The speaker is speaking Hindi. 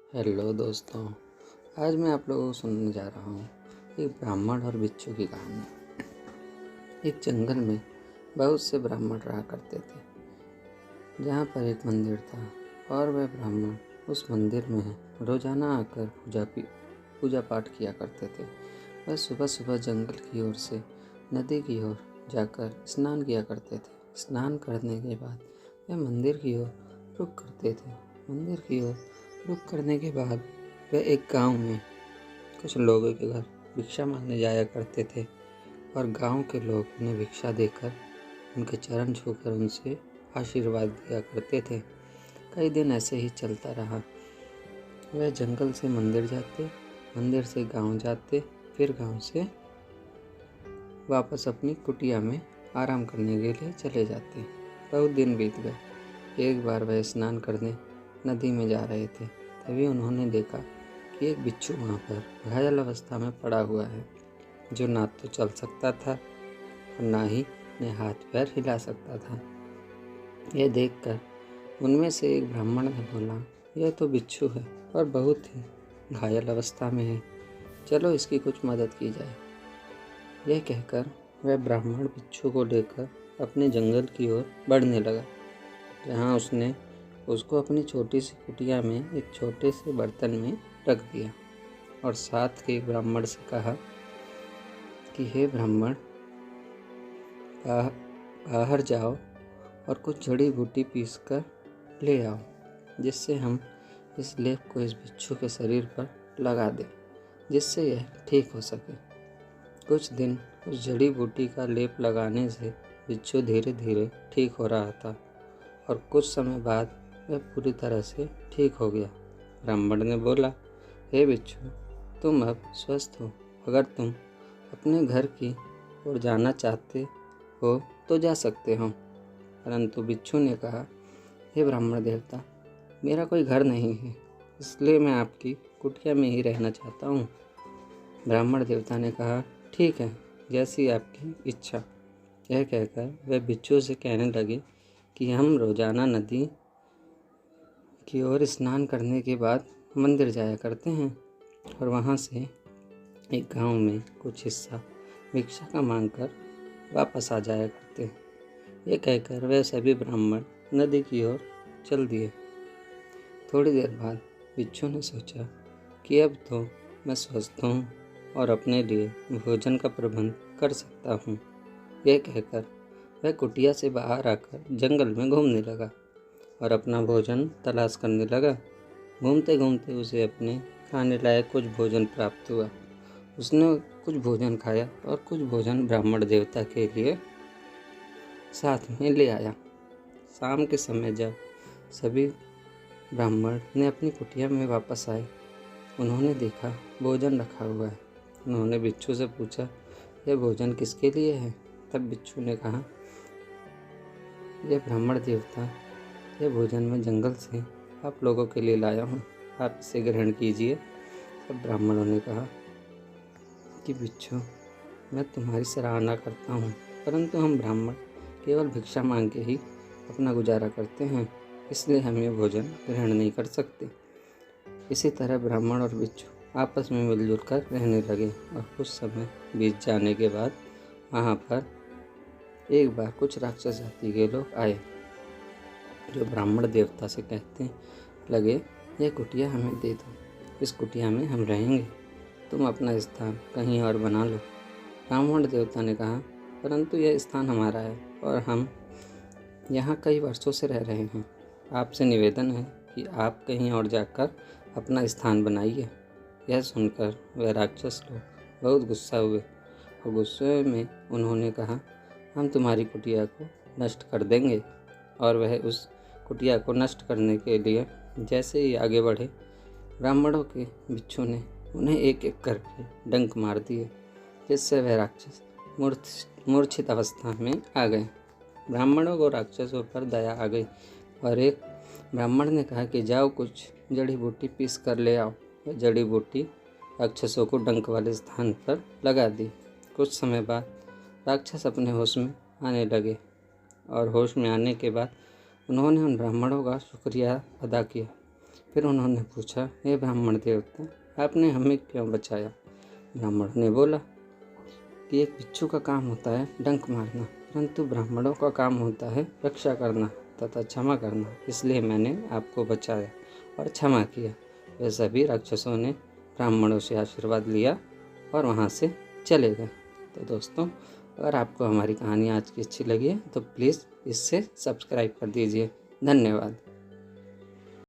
हेलो दोस्तों। आज मैं आप लोगों को सुनाने जा रहा हूँ एक ब्राह्मण और बिच्छू की कहानी। एक जंगल में बहुत से ब्राह्मण रहा करते थे, जहाँ पर एक मंदिर था और वह ब्राह्मण उस मंदिर में रोजाना आकर पूजा पाठ किया करते थे। वह सुबह सुबह जंगल की ओर से नदी की ओर जाकर स्नान किया करते थे। स्नान करने के बाद वह मंदिर की ओर रुख करते थे। मंदिर की ओर रुख करने के बाद वह एक गांव में कुछ लोगों के घर भिक्षा मांगने जाया करते थे और गांव के लोग उन्हें भिक्षा देकर उनके चरण छूकर उनसे आशीर्वाद दिया करते थे। कई दिन ऐसे ही चलता रहा। वह जंगल से मंदिर जाते, मंदिर से गांव जाते, फिर गांव से वापस अपनी कुटिया में आराम करने के लिए चले जाते। बहुत दिन बीत गए। एक बार वह स्नान करने नदी में जा रहे थे, तभी उन्होंने देखा कि एक बिच्छू वहाँ पर घायल अवस्था में पड़ा हुआ है, जो ना तो चल सकता था और ना ही अपने हाथ पैर हिला सकता था। यह देखकर उनमें से एक ब्राह्मण ने बोला, यह तो बिच्छू है और बहुत ही घायल अवस्था में है, चलो इसकी कुछ मदद की जाए। यह कहकर वह ब्राह्मण बिच्छू को लेकर अपने जंगल की ओर बढ़ने लगा, जहाँ उसने उसको अपनी छोटी सी कुटिया में एक छोटे से बर्तन में रख दिया और साथ के ब्राह्मण से कहा कि हे ब्राह्मण, बाहर जाओ और कुछ जड़ी बूटी पीसकर ले आओ, जिससे हम इस लेप को इस बिच्छू के शरीर पर लगा दें, जिससे यह ठीक हो सके। कुछ दिन उस जड़ी बूटी का लेप लगाने से बिच्छू धीरे धीरे ठीक हो रहा था और कुछ समय बाद वह पूरी तरह से ठीक हो गया। ब्राह्मण ने बोला, हे बिच्छू, तुम अब स्वस्थ हो। अगर तुम अपने घर की ओर जाना चाहते हो तो जा सकते हो। परंतु बिच्छू ने कहा, हे ब्राह्मण देवता, मेरा कोई घर नहीं है, इसलिए मैं आपकी कुटिया में ही रहना चाहता हूँ। ब्राह्मण देवता ने कहा, ठीक है, जैसी आपकी इच्छा। यह कहकर वह बिच्छू से कहने लगे कि हम रोजाना नदी की ओर स्नान करने के बाद मंदिर जाया करते हैं और वहाँ से एक गांव में कुछ हिस्सा भिक्षा का मांगकर वापस आ जाया करते हैं। ये कहकर वह सभी ब्राह्मण नदी की ओर चल दिए। थोड़ी देर बाद बिच्छू ने सोचा कि अब तो मैं स्वस्थ हूँ और अपने लिए भोजन का प्रबंध कर सकता हूँ। यह कहकर वह कुटिया से बाहर आकर जंगल में घूमने लगा और अपना भोजन तलाश करने लगा। घूमते घूमते उसे अपने खाने लायक कुछ भोजन प्राप्त हुआ। उसने कुछ भोजन खाया और कुछ भोजन ब्राह्मण देवता के लिए साथ में ले आया। शाम के समय जब सभी ब्राह्मण ने अपनी कुटिया में वापस आए, उन्होंने देखा भोजन रखा हुआ है। उन्होंने बिच्छू से पूछा, यह भोजन किसके लिए है? तब बिच्छू ने कहा, यह ब्राह्मण देवता, यह भोजन मैं जंगल से आप लोगों के लिए लाया हूँ, आप इसे ग्रहण कीजिए। तब ब्राह्मणों ने कहा कि बिच्छू, मैं तुम्हारी सराहना करता हूँ, परंतु हम ब्राह्मण केवल भिक्षा मांग के ही अपना गुजारा करते हैं, इसलिए हम ये भोजन ग्रहण नहीं कर सकते। इसी तरह ब्राह्मण और बिच्छू आपस में मिलजुल कर रहने लगे और कुछ समय बीत जाने के बाद वहाँ पर एक बार कुछ राक्षस जाति के लोग आए, जो ब्राह्मण देवता से कहते लगे, यह कुटिया हमें दे दो, इस कुटिया में हम रहेंगे, तुम अपना स्थान कहीं और बना लो। ब्राह्मण देवता ने कहा, परंतु यह स्थान हमारा है और हम यहाँ कई वर्षों से रह रहे हैं, आपसे निवेदन है कि आप कहीं और जाकर अपना स्थान बनाइए। यह सुनकर वह राक्षस लोग बहुत गुस्सा हुए और गुस्से में उन्होंने कहा, हम तुम्हारी कुटिया को नष्ट कर देंगे। और वह उस कुटिया को नष्ट करने के लिए जैसे ही आगे बढ़े, ब्राह्मणों के बिच्छू ने उन्हें एक एक करके डंक मार दिए, जिससे वह राक्षस मूर्छित अवस्था में आ गए। ब्राह्मणों को राक्षसों पर दया आ गई और एक ब्राह्मण ने कहा कि जाओ कुछ जड़ी बूटी पीस कर ले आओ। वह जड़ी बूटी राक्षसों को डंक वाले स्थान पर लगा दी। कुछ समय बाद राक्षस अपने होश में आने लगे और होश में आने के बाद उन्होंने उन ब्राह्मणों का शुक्रिया अदा किया फिर उन्होंने पूछा, हे ब्राह्मण देवता, आपने हमें क्यों बचाया? ब्राह्मण ने बोला कि एक बिच्छू का काम होता है डंक मारना, परंतु ब्राह्मणों का काम होता है रक्षा करना तथा क्षमा करना, इसलिए मैंने आपको बचाया और क्षमा किया। वे सभी राक्षसों ने ब्राह्मणों से आशीर्वाद लिया और वहाँ से चले गए। तो दोस्तों, अगर आपको हमारी कहानी आज की अच्छी लगी है तो प्लीज़ इससे सब्सक्राइब कर दीजिए। धन्यवाद।